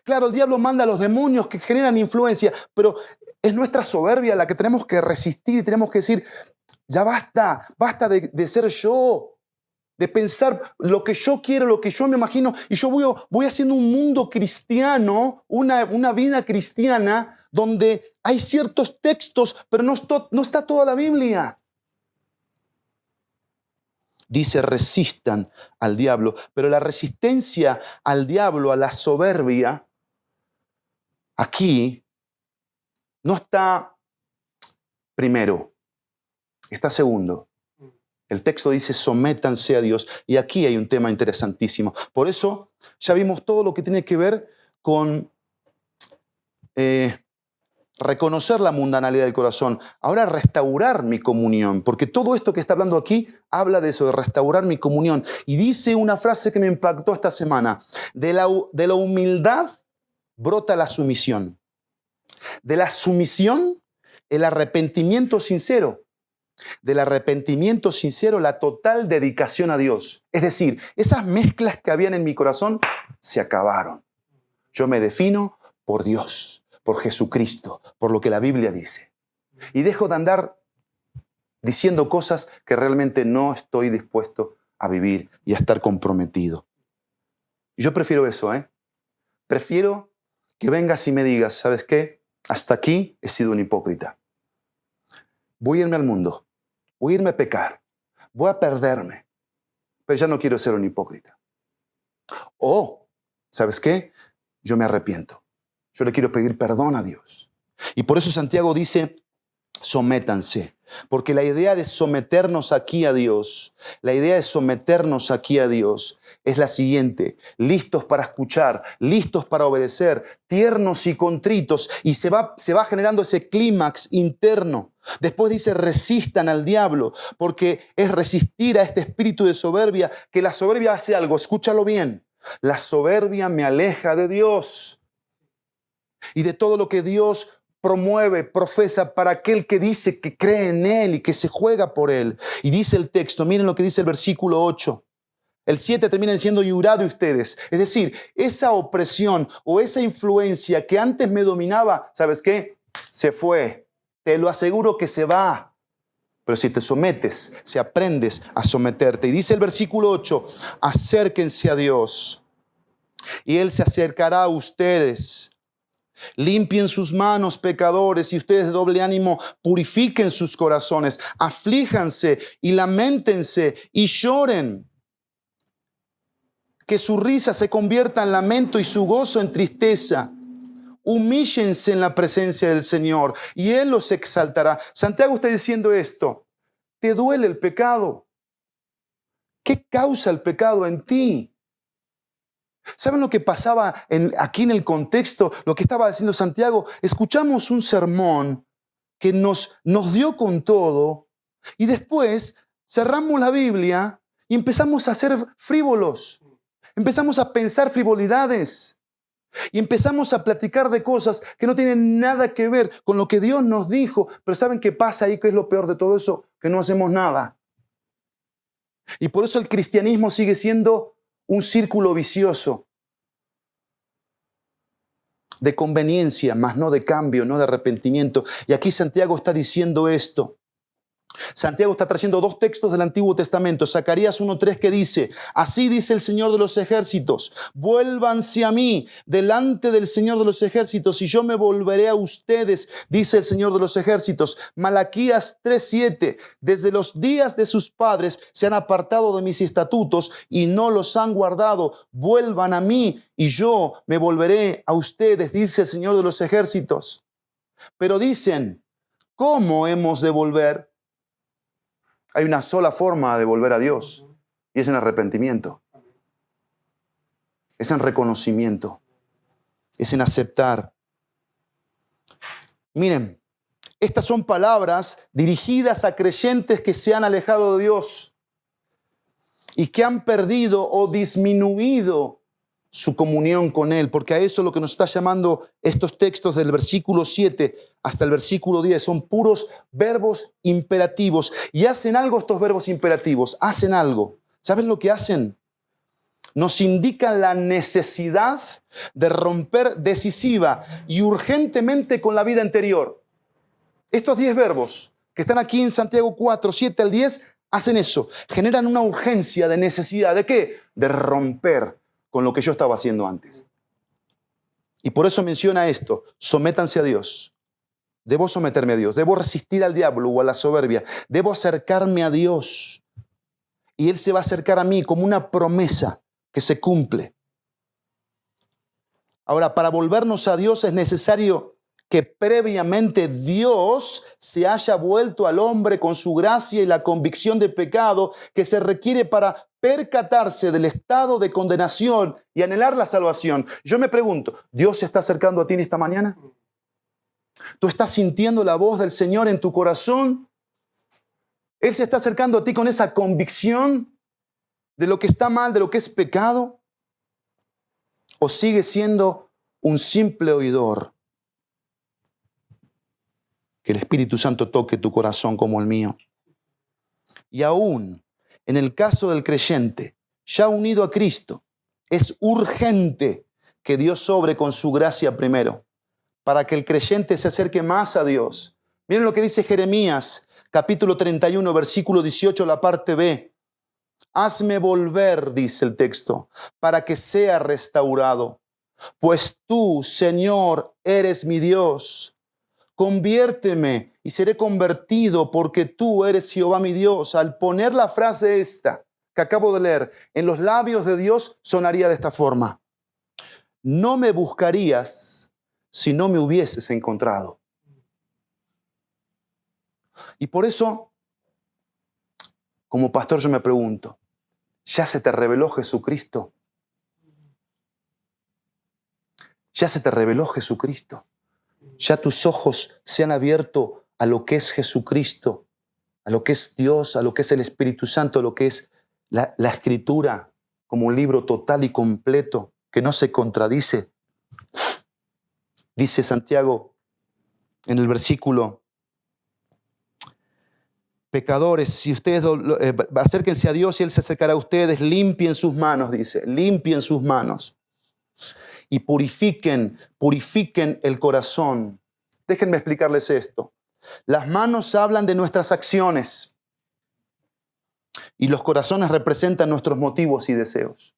Claro, el diablo manda a los demonios que generan influencia, pero es nuestra soberbia la que tenemos que resistir y tenemos que decir, ya basta de ser yo, de pensar lo que yo quiero, lo que yo me imagino, y yo voy haciendo un mundo cristiano, una vida cristiana, donde hay ciertos textos, pero no está toda la Biblia. Dice, resistan al diablo, pero la resistencia al diablo, a la soberbia, aquí no está primero, está segundo. El texto dice, sométanse a Dios. Y aquí hay un tema interesantísimo. Por eso ya vimos todo lo que tiene que ver con reconocer la mundanalidad del corazón. Ahora restaurar mi comunión, porque todo esto que está hablando aquí habla de eso, de restaurar mi comunión. Y dice una frase que me impactó esta semana. De la humildad brota la sumisión. De la sumisión, el arrepentimiento sincero. Del arrepentimiento sincero, la total dedicación a Dios. Es decir, esas mezclas que habían en mi corazón se acabaron. Yo me defino por Dios, por Jesucristo, por lo que la Biblia dice. Y dejo de andar diciendo cosas que realmente no estoy dispuesto a vivir y a estar comprometido. Y yo prefiero eso, Prefiero que vengas y me digas, ¿sabes qué? Hasta aquí he sido un hipócrita. Voy a irme al mundo. Voy a irme a pecar, voy a perderme, pero ya no quiero ser un hipócrita. O, ¿sabes qué? Yo me arrepiento. Yo le quiero pedir perdón a Dios. Y por eso Santiago dice, sométanse. Porque la idea de someternos aquí a Dios, es la siguiente: listos para escuchar, listos para obedecer, tiernos y contritos, y se va generando ese clímax interno. Después dice, resistan al diablo, porque es resistir a este espíritu de soberbia, que la soberbia hace algo, escúchalo bien, la soberbia me aleja de Dios. y de todo lo que Dios promueve, profesa para aquel que dice que cree en Él y que se juega por Él. Y dice el texto, miren lo que dice el versículo 8. El 7 termina diciendo, y hurá de ustedes. Es decir, esa opresión o esa influencia que antes me dominaba, ¿sabes qué? Se fue. Te lo aseguro que se va. Pero si te sometes, si aprendes a someterte. Y dice el versículo 8, acérquense a Dios y Él se acercará a ustedes. Limpien sus manos, pecadores, y ustedes de doble ánimo purifiquen sus corazones. Aflíjanse y lamentense y lloren. Que su risa se convierta en lamento y su gozo en tristeza. Humíllense en la presencia del Señor y Él los exaltará. Santiago está diciendo esto. ¿Te duele el pecado? ¿Qué causa el pecado en ti? ¿Saben lo que pasaba aquí en el contexto? Lo que estaba diciendo Santiago. Escuchamos un sermón que nos dio con todo y después cerramos la Biblia y empezamos a ser frívolos. Empezamos a pensar frivolidades. Y empezamos a platicar de cosas que no tienen nada que ver con lo que Dios nos dijo. Pero ¿saben qué pasa ahí? ¿Qué es lo peor de todo eso? Que no hacemos nada. Y por eso el cristianismo sigue siendo un círculo vicioso de conveniencia, más no de cambio, no de arrepentimiento. Y aquí Santiago está diciendo esto. Santiago está trayendo dos textos del Antiguo Testamento. Zacarías 1:3 que dice, así dice el Señor de los ejércitos, vuélvanse a mí delante del Señor de los ejércitos y yo me volveré a ustedes, dice el Señor de los ejércitos. Malaquías 3:7, desde los días de sus padres se han apartado de mis estatutos y no los han guardado. Vuelvan a mí y yo me volveré a ustedes, dice el Señor de los ejércitos. Pero dicen, ¿cómo hemos de volver? Hay una sola forma de volver a Dios y es en arrepentimiento. Es en reconocimiento. Es en aceptar. Miren, estas son palabras dirigidas a creyentes que se han alejado de Dios y que han perdido o disminuido su comunión con Él, porque a eso es lo que nos está llamando estos textos del versículo 7 hasta el versículo 10. Son puros verbos imperativos. Y hacen algo estos verbos imperativos. Hacen algo. ¿Saben lo que hacen? Nos indican la necesidad de romper decisiva y urgentemente con la vida anterior. Estos 10 verbos que están aquí en Santiago 4, 7 al 10, hacen eso. Generan una urgencia de necesidad. ¿De qué? De romper con lo que yo estaba haciendo antes. Y por eso menciona esto, sométanse a Dios. Debo someterme a Dios, debo resistir al diablo o a la soberbia, debo acercarme a Dios. Y Él se va a acercar a mí como una promesa que se cumple. Ahora, para volvernos a Dios es necesario que previamente Dios se haya vuelto al hombre con su gracia y la convicción de pecado que se requiere para percatarse del estado de condenación y anhelar la salvación. Yo me pregunto, ¿Dios se está acercando a ti en esta mañana? ¿Tú estás sintiendo la voz del Señor en tu corazón? ¿Él se está acercando a ti con esa convicción de lo que está mal, de lo que es pecado? ¿O sigue siendo un simple oidor? Que el Espíritu Santo toque tu corazón como el mío. Y aún en el caso del creyente, ya unido a Cristo, es urgente que Dios obre con su gracia primero, para que el creyente se acerque más a Dios. Miren lo que dice Jeremías, capítulo 31, versículo 18, la parte B. Hazme volver, dice el texto, para que sea restaurado. Pues tú, Señor, eres mi Dios. Conviérteme y seré convertido porque tú eres Jehová mi Dios. Al poner la frase esta que acabo de leer en los labios de Dios, sonaría de esta forma. No me buscarías si no me hubieses encontrado. Y por eso, como pastor, yo me pregunto, ¿ya se te reveló Jesucristo? ¿Ya se te reveló Jesucristo? ¿Ya tus ojos se han abierto a lo que es Jesucristo, a lo que es Dios, a lo que es el Espíritu Santo, a lo que es la Escritura como un libro total y completo que no se contradice? Dice Santiago en el versículo: pecadores, si ustedes acérquense a Dios y Él se acercará a ustedes, limpien sus manos, dice, limpien sus manos y purifiquen el corazón. Déjenme explicarles esto. Las manos hablan de nuestras acciones y los corazones representan nuestros motivos y deseos.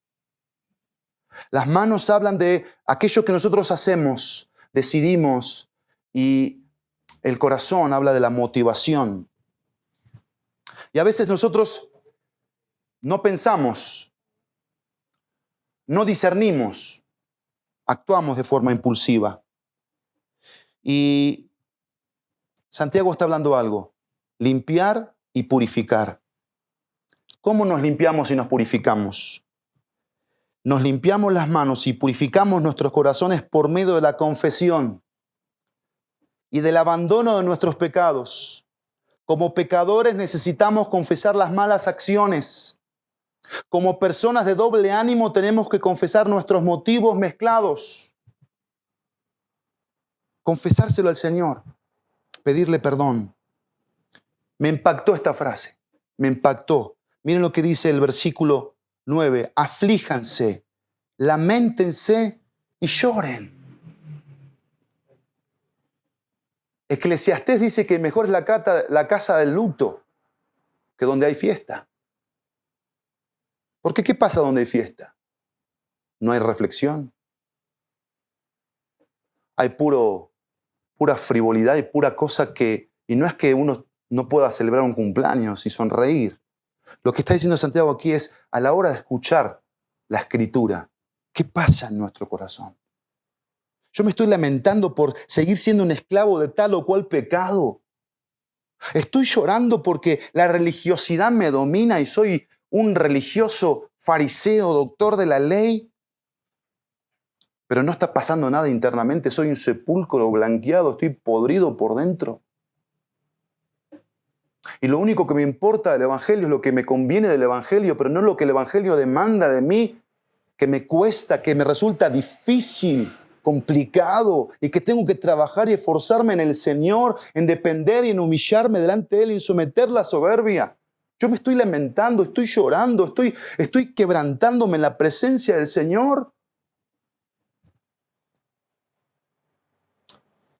Las manos hablan de aquello que nosotros hacemos, decidimos, y el corazón habla de la motivación. Y a veces nosotros no pensamos, no discernimos, actuamos de forma impulsiva. Y Santiago está hablando algo: limpiar y purificar. ¿Cómo nos limpiamos y nos purificamos? Nos limpiamos las manos y purificamos nuestros corazones por medio de la confesión y del abandono de nuestros pecados. Como pecadores necesitamos confesar las malas acciones. Como personas de doble ánimo tenemos que confesar nuestros motivos mezclados. Confesárselo al Señor, pedirle perdón. Me impactó esta frase, me impactó. Miren lo que dice el versículo 9: aflíjanse, lamentense y lloren. Eclesiastés dice que mejor es la casa del luto que donde hay fiesta. Porque ¿qué pasa donde hay fiesta? No hay reflexión. Hay pura frivolidad y pura cosa que... Y no es que uno no pueda celebrar un cumpleaños y sonreír. Lo que está diciendo Santiago aquí es, a la hora de escuchar la Escritura, ¿qué pasa en nuestro corazón? Yo me estoy lamentando por seguir siendo un esclavo de tal o cual pecado. Estoy llorando porque la religiosidad me domina y soy un religioso fariseo, doctor de la ley. Pero no está pasando nada internamente, soy un sepulcro blanqueado, estoy podrido por dentro. Y lo único que me importa del Evangelio es lo que me conviene del Evangelio, pero no lo que el Evangelio demanda de mí, que me cuesta, que me resulta difícil, complicado, y que tengo que trabajar y esforzarme en el Señor, en depender y en humillarme delante de Él y en someter la soberbia. Yo me estoy lamentando, estoy llorando, estoy quebrantándome en la presencia del Señor.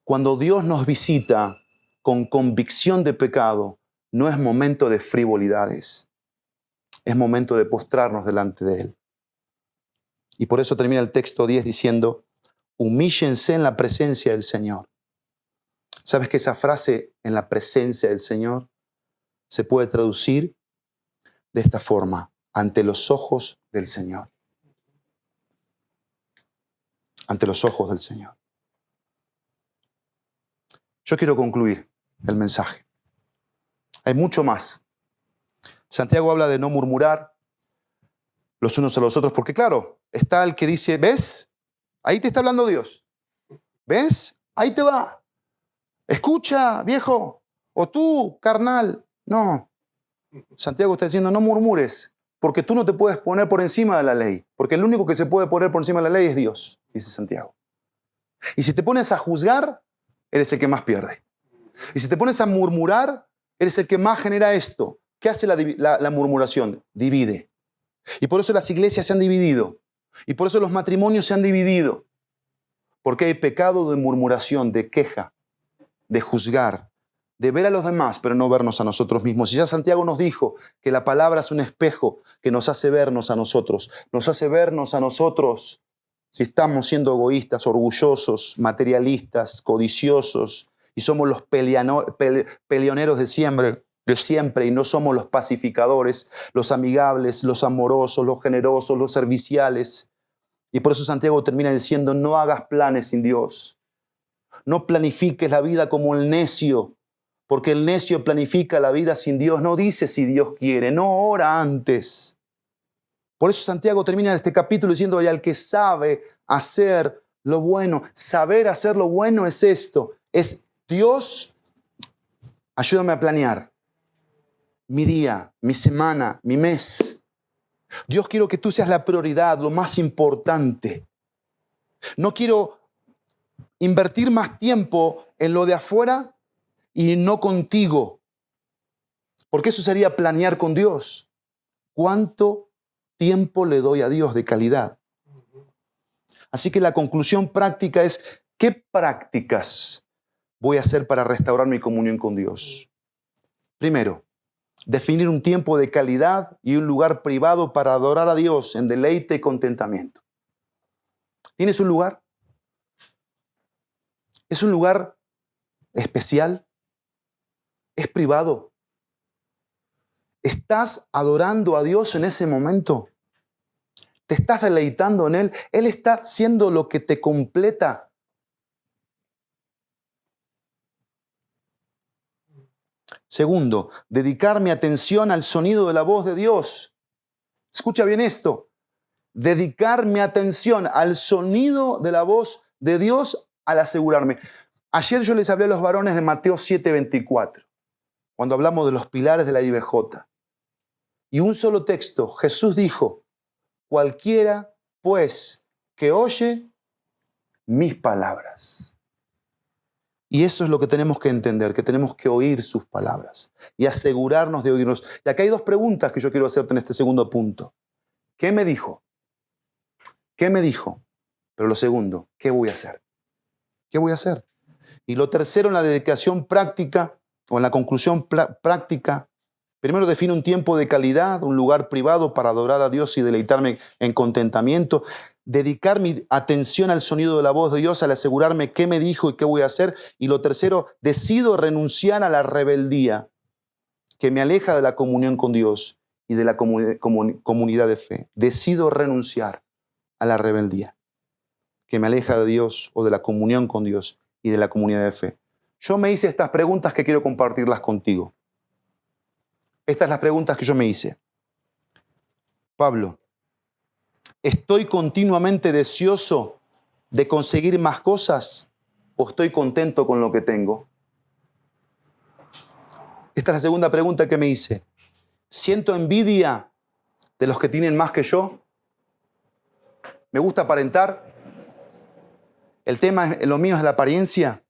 Cuando Dios nos visita con convicción de pecado, no es momento de frivolidades, es momento de postrarnos delante de Él. Y por eso termina el texto 10 diciendo: humíllense en la presencia del Señor. ¿Sabes que esa frase, en la presencia del Señor, se puede traducir de esta forma: ante los ojos del Señor? Ante los ojos del Señor. Yo quiero concluir el mensaje. Hay mucho más. Santiago habla de no murmurar los unos a los otros, porque claro, está el que dice, ¿ves? Ahí te está hablando Dios. ¿Ves? Ahí te va. Escucha, viejo. O tú, carnal. No. Santiago está diciendo, no murmures, porque tú no te puedes poner por encima de la ley, porque el único que se puede poner por encima de la ley es Dios, dice Santiago. Y si te pones a juzgar, eres el que más pierde. Y si te pones a murmurar, eres el que más genera esto. ¿Qué hace la murmuración? Divide. Y por eso las iglesias se han dividido. Y por eso los matrimonios se han dividido. Porque hay pecado de murmuración, de queja, de juzgar, de ver a los demás, pero no vernos a nosotros mismos. Y ya Santiago nos dijo que la palabra es un espejo que nos hace vernos a nosotros. Nos hace vernos a nosotros si estamos siendo egoístas, orgullosos, materialistas, codiciosos, y somos los peleoneros de siempre y no somos los pacificadores, los amigables, los amorosos, los generosos, los serviciales. Y por eso Santiago termina diciendo, no hagas planes sin Dios. No planifiques la vida como el necio, porque el necio planifica la vida sin Dios. No dice si Dios quiere, no ora antes. Por eso Santiago termina este capítulo diciendo, y al que sabe hacer lo bueno, saber hacer lo bueno es esto, es Dios, ayúdame a planear mi día, mi semana, mi mes. Dios, quiero que tú seas la prioridad, lo más importante. No quiero invertir más tiempo en lo de afuera y no contigo. Porque eso sería planear con Dios. ¿Cuánto tiempo le doy a Dios de calidad? Así que la conclusión práctica es, ¿qué prácticas voy a hacer para restaurar mi comunión con Dios? Primero, definir un tiempo de calidad y un lugar privado para adorar a Dios en deleite y contentamiento. ¿Tienes un lugar? ¿Es un lugar especial? ¿Es privado? ¿Estás adorando a Dios en ese momento? ¿Te estás deleitando en Él? ¿Él está haciendo lo que te completa? Segundo, dedicar mi atención al sonido de la voz de Dios. Escucha bien esto. Dedicar mi atención al sonido de la voz de Dios al asegurarme. Ayer yo les hablé a los varones de Mateo 7:24, cuando hablamos de los pilares de la IBJ. Y un solo texto, Jesús dijo, cualquiera, pues, que oye mis palabras. Y eso es lo que tenemos que entender, que tenemos que oír sus palabras y asegurarnos de oírnos. Y acá hay dos preguntas que yo quiero hacerte en este segundo punto. ¿Qué me dijo? ¿Qué me dijo? Pero lo segundo, ¿qué voy a hacer? ¿Qué voy a hacer? Y lo tercero, en la dedicación práctica o en la conclusión práctica, primero define un tiempo de calidad, un lugar privado para adorar a Dios y deleitarme en contentamiento. Dedicar mi atención al sonido de la voz de Dios, al asegurarme qué me dijo y qué voy a hacer. Y lo tercero, decido renunciar a la rebeldía que me aleja de la comunión con Dios y de la comunidad de fe. Decido renunciar a la rebeldía que me aleja de Dios o de la comunión con Dios y de la comunidad de fe. Yo me hice estas preguntas que quiero compartirlas contigo. Estas son las preguntas que yo me hice. Pablo, ¿estoy continuamente deseoso de conseguir más cosas o estoy contento con lo que tengo? Esta es la segunda pregunta que me hice. ¿Siento envidia de los que tienen más que yo? ¿Me gusta aparentar? ¿El tema, lo mío es la apariencia?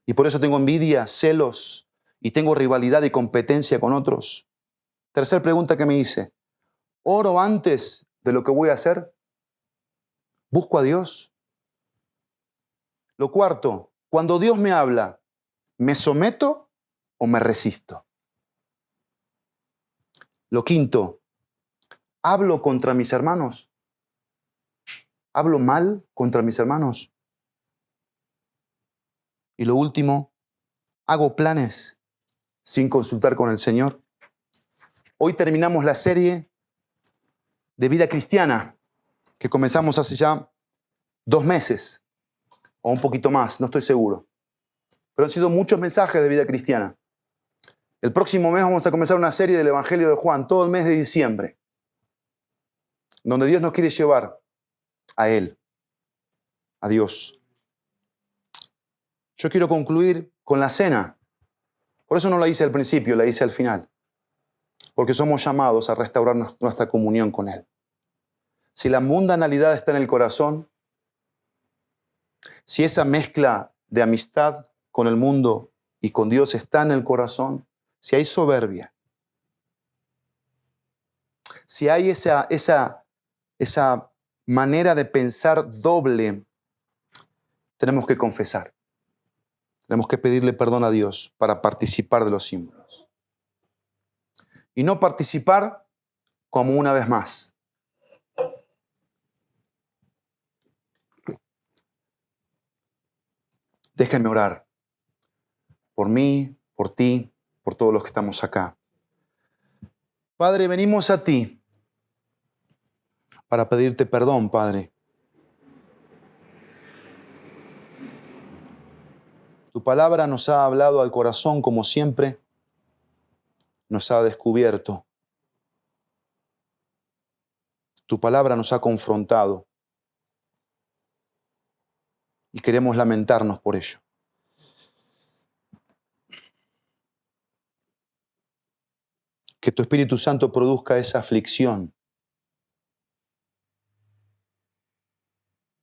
Y por eso tengo envidia, celos y tengo rivalidad y competencia con otros. Tercera pregunta que me hice. ¿Oro antes de lo que voy a hacer? ¿Busco a Dios? Lo cuarto, cuando Dios me habla, ¿me someto o me resisto? Lo quinto, ¿hablo contra mis hermanos? ¿Hablo mal contra mis hermanos? Y lo último, ¿hago planes sin consultar con el Señor? Hoy terminamos la serie de vida cristiana que comenzamos hace ya 2 meses o un poquito más, no estoy seguro. Pero han sido muchos mensajes de vida cristiana. El próximo mes vamos a comenzar una serie del Evangelio de Juan, todo el mes de diciembre, donde Dios nos quiere llevar a Él, a Dios. Yo quiero concluir con la cena. Por eso no la hice al principio, la hice al final. Porque somos llamados a restaurar nuestra comunión con Él. Si la mundanalidad está en el corazón, si esa mezcla de amistad con el mundo y con Dios está en el corazón, si hay soberbia, si hay esa manera de pensar doble, tenemos que confesar. Tenemos que pedirle perdón a Dios para participar de los símbolos. Y no participar como una vez más. Déjenme orar por mí, por ti, por todos los que estamos acá. Padre, venimos a ti para pedirte perdón, Padre. Tu palabra nos ha hablado al corazón como siempre, nos ha descubierto. Tu palabra nos ha confrontado y queremos lamentarnos por ello. Que tu Espíritu Santo produzca esa aflicción.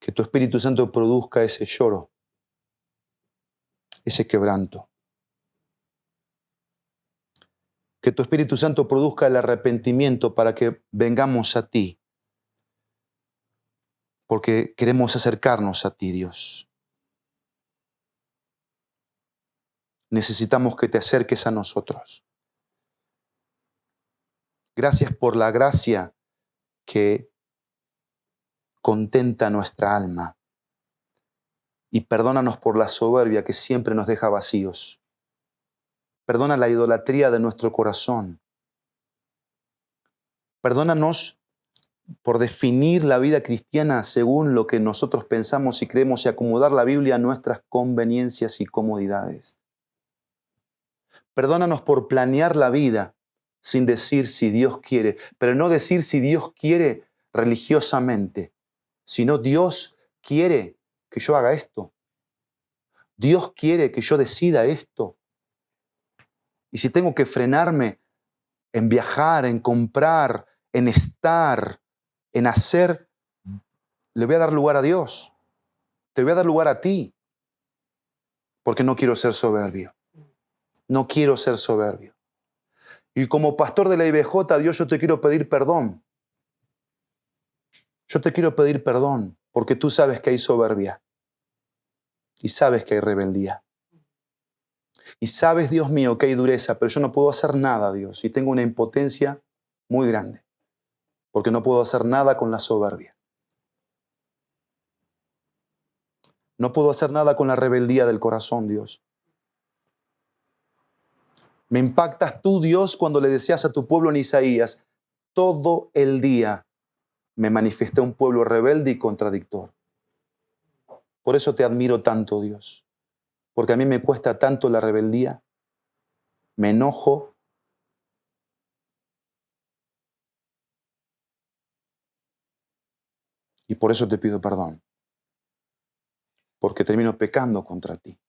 Que tu Espíritu Santo produzca ese lloro, ese quebranto. Que tu Espíritu Santo produzca el arrepentimiento para que vengamos a ti. Porque queremos acercarnos a ti, Dios. Necesitamos que te acerques a nosotros. Gracias por la gracia que contenta nuestra alma. Y perdónanos por la soberbia que siempre nos deja vacíos. Perdona la idolatría de nuestro corazón. Perdónanos por definir la vida cristiana según lo que nosotros pensamos y creemos y acomodar la Biblia a nuestras conveniencias y comodidades. Perdónanos por planear la vida sin decir si Dios quiere, pero no decir si Dios quiere religiosamente, sino Dios quiere que yo haga esto. Dios quiere que yo decida esto. Y si tengo que frenarme en viajar, en comprar, en estar, en hacer, le voy a dar lugar a Dios. Te voy a dar lugar a ti. Porque no quiero ser soberbio. No quiero ser soberbio. Y como pastor de la IBJ, Dios, yo te quiero pedir perdón. Yo te quiero pedir perdón porque tú sabes que hay soberbia. Y sabes que hay rebeldía. Y sabes, Dios mío, que hay dureza, pero yo no puedo hacer nada, Dios. Y tengo una impotencia muy grande. Porque no puedo hacer nada con la soberbia. No puedo hacer nada con la rebeldía del corazón, Dios. Me impactas tú, Dios, cuando le decías a tu pueblo en Isaías, todo el día me manifesté un pueblo rebelde y contradictor. Por eso te admiro tanto, Dios. Porque a mí me cuesta tanto la rebeldía. Me enojo. Y por eso te pido perdón. Porque termino pecando contra ti.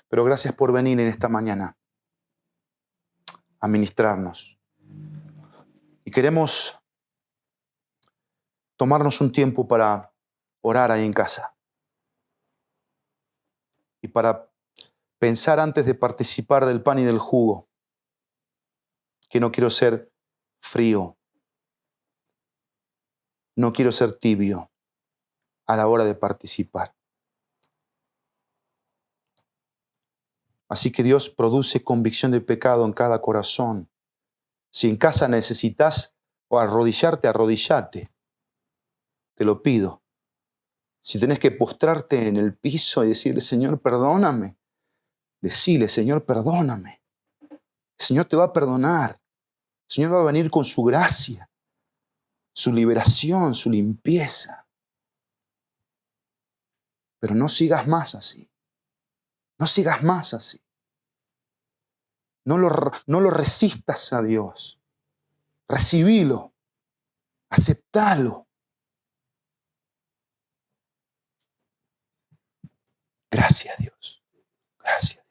Pero gracias por venir en esta mañana a ministrarnos. Y queremos tomarnos un tiempo para orar ahí en casa. Y para pensar antes de participar del pan y del jugo, que no quiero ser frío, no quiero ser tibio a la hora de participar. Así que Dios produce convicción de pecado en cada corazón. Si en casa necesitas o arrodillarte, arrodillate. Te lo pido. Si tenés que postrarte en el piso y decirle, Señor, perdóname, decile, Señor, perdóname. El Señor te va a perdonar. El Señor va a venir con su gracia, su liberación, su limpieza. Pero no sigas más así. No sigas más así. No lo resistas a Dios. Recibilo. Aceptalo. Gracias, Dios. Gracias.